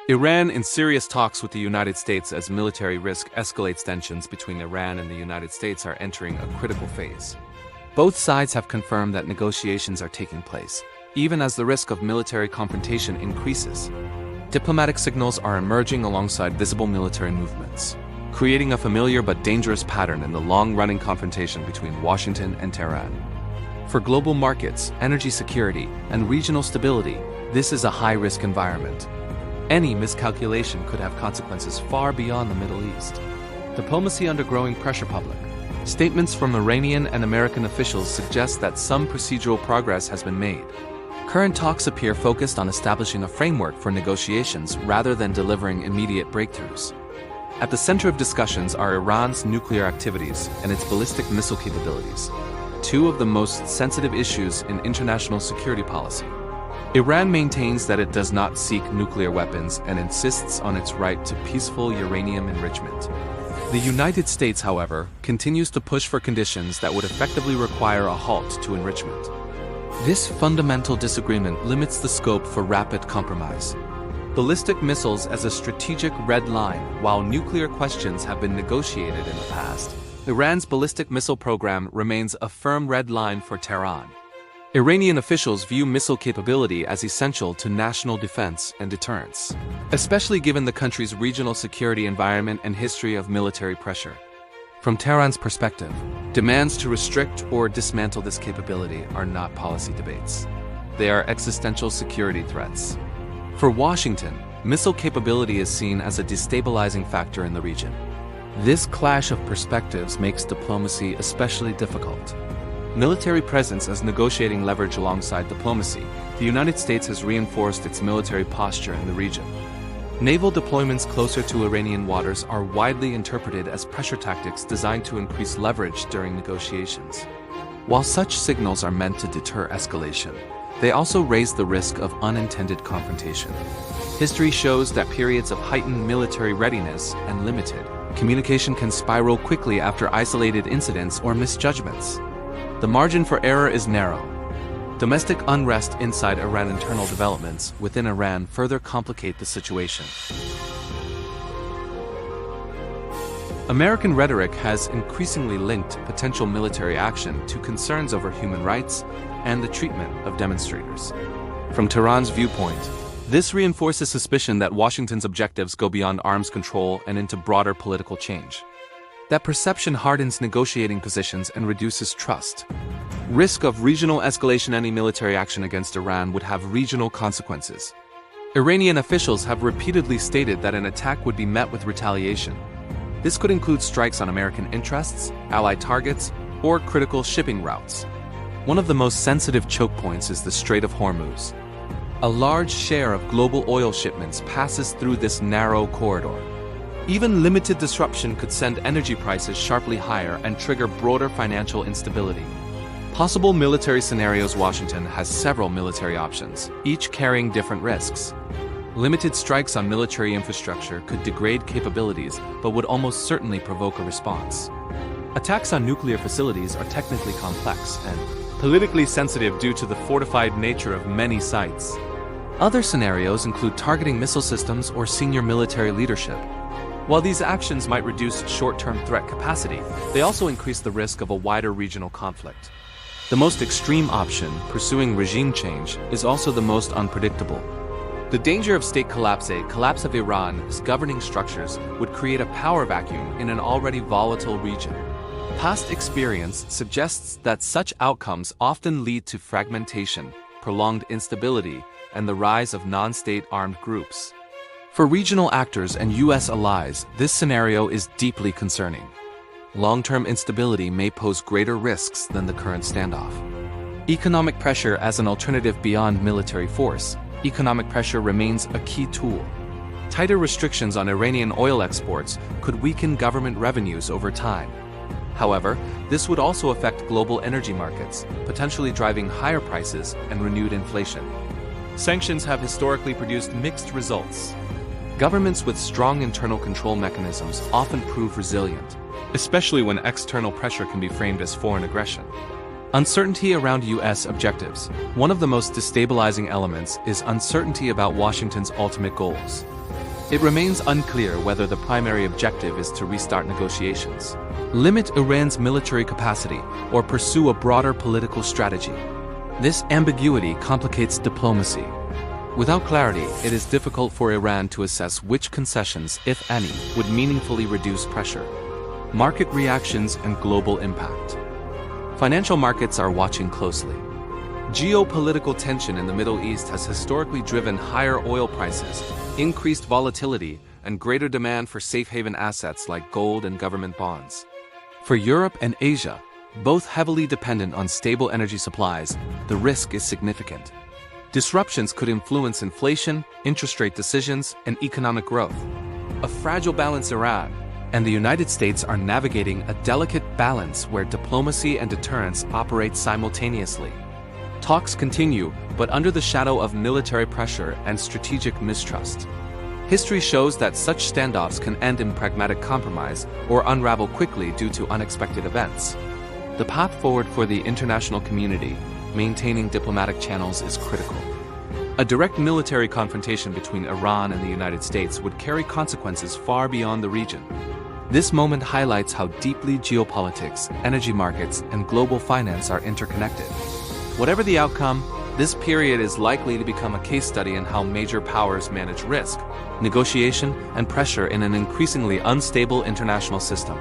Iran in serious talks with the United States as military risk escalates. Tensions between Iran and the United States are entering a critical phase. Both sides have confirmed that negotiations are taking place, even as the risk of military confrontation increases. Diplomatic signals are emerging alongside visible military movements, creating a familiar but dangerous pattern in the long-running confrontation between Washington and Tehran. For global markets, energy security, and regional stability, this is a high-risk environment. Any miscalculation could have consequences far beyond the Middle East. Diplomacy under growing pressure. Public statements from Iranian and American officials suggest that some procedural progress has been made. Current talks appear focused on establishing a framework for negotiations rather than delivering immediate breakthroughs. At the center of discussions are Iran's nuclear activities and its ballistic missile capabilities, two of the most sensitive issues in international security policy. Iran maintains that it does not seek nuclear weapons and insists on its right to peaceful uranium enrichment. The United States, however, continues to push for conditions that would effectively require a halt to enrichment. This fundamental disagreement limits the scope for rapid compromise. Ballistic missiles as a strategic red line. While nuclear questions have been negotiated in the past, Iran's ballistic missile program remains a firm red line for Tehran. Iranian officials view missile capability as essential to national defense and deterrence, especially given the country's regional security environment and history of military pressure. From Tehran's perspective, demands to restrict or dismantle this capability are not policy debates. They are existential security threats. For Washington, missile capability is seen as a destabilizing factor in the region. This clash of perspectives makes diplomacy especially difficult. Military presence as negotiating leverage alongside diplomacy, the United States has reinforced its military posture in the region. Naval deployments closer to Iranian waters are widely interpreted as pressure tactics designed to increase leverage during negotiations. While such signals are meant to deter escalation, they also raise the risk of unintended confrontation. History shows that periods of heightened military readiness and limited communication can spiral quickly after isolated incidents or misjudgments. The margin for error is narrow. Domestic unrest inside Iran, internal developments within Iran further complicate the situation. American rhetoric has increasingly linked potential military action to concerns over human rights and the treatment of demonstrators. From Tehran's viewpoint, this reinforces suspicion that Washington's objectives go beyond arms control and into broader political change. That perception hardens negotiating positions and reduces trust. Risk of regional escalation. Any military action against Iran would have regional consequences. Iranian officials have repeatedly stated that an attack would be met with retaliation. This could include strikes on American interests, allied targets, or critical shipping routes. One of the most sensitive choke points is the Strait of Hormuz. A large share of global oil shipments passes through this narrow corridor. Even limited disruption could send energy prices sharply higher and trigger broader financial instability. Possible military scenarios. Washington has several military options, each carrying different risks. Limited strikes on military infrastructure could degrade capabilities, but would almost certainly provoke a response. Attacks on nuclear facilities are technically complex and politically sensitive due to the fortified nature of many sites. Other scenarios include targeting missile systems or senior military leadership. While these actions might reduce short-term threat capacity, they also increase the risk of a wider regional conflict. The most extreme option, pursuing regime change, is also the most unpredictable. The danger of state collapse. A collapse of Iran's governing structures would create a power vacuum in an already volatile region. Past experience suggests that such outcomes often lead to fragmentation, prolonged instability, and the rise of non-state armed groups. For regional actors and U.S. allies, this scenario is deeply concerning. Long-term instability may pose greater risks than the current standoff. Economic pressure as an alternative beyond military force. Economic pressure remains a key tool. Tighter restrictions on Iranian oil exports could weaken government revenues over time. However, this would also affect global energy markets, potentially driving higher prices and renewed inflation. Sanctions have historically produced mixed results. Governments with strong internal control mechanisms often prove resilient, especially when external pressure can be framed as foreign aggression. Uncertainty around U.S. objectives. One of the most destabilizing elements is uncertainty about Washington's ultimate goals. It remains unclear whether the primary objective is to restart negotiations, limit Iran's military capacity, or pursue a broader political strategy. This ambiguity complicates diplomacy. Without clarity, it is difficult for Iran to assess which concessions, if any, would meaningfully reduce pressure. Market reactions and global impact. Financial markets are watching closely. Geopolitical tension in the Middle East has historically driven higher oil prices, increased volatility, and greater demand for safe haven assets like gold and government bonds. For Europe and Asia, both heavily dependent on stable energy supplies, the risk is significant. Disruptions could influence inflation, interest rate decisions, and economic growth. A fragile balance Iran and the United States are navigating a delicate balance where diplomacy and deterrence operate simultaneously. Talks continue, but under the shadow of military pressure and strategic mistrust. History shows that such standoffs can end in pragmatic compromise or unravel quickly due to unexpected events. The path forward for the international community, maintaining diplomatic channels, is critical. A direct military confrontation between Iran and the United States would carry consequences far beyond the region. This moment highlights how deeply geopolitics, energy markets, and global finance are interconnected. Whatever the outcome, this period is likely to become a case study in how major powers manage risk, negotiation, and pressure in an increasingly unstable international system.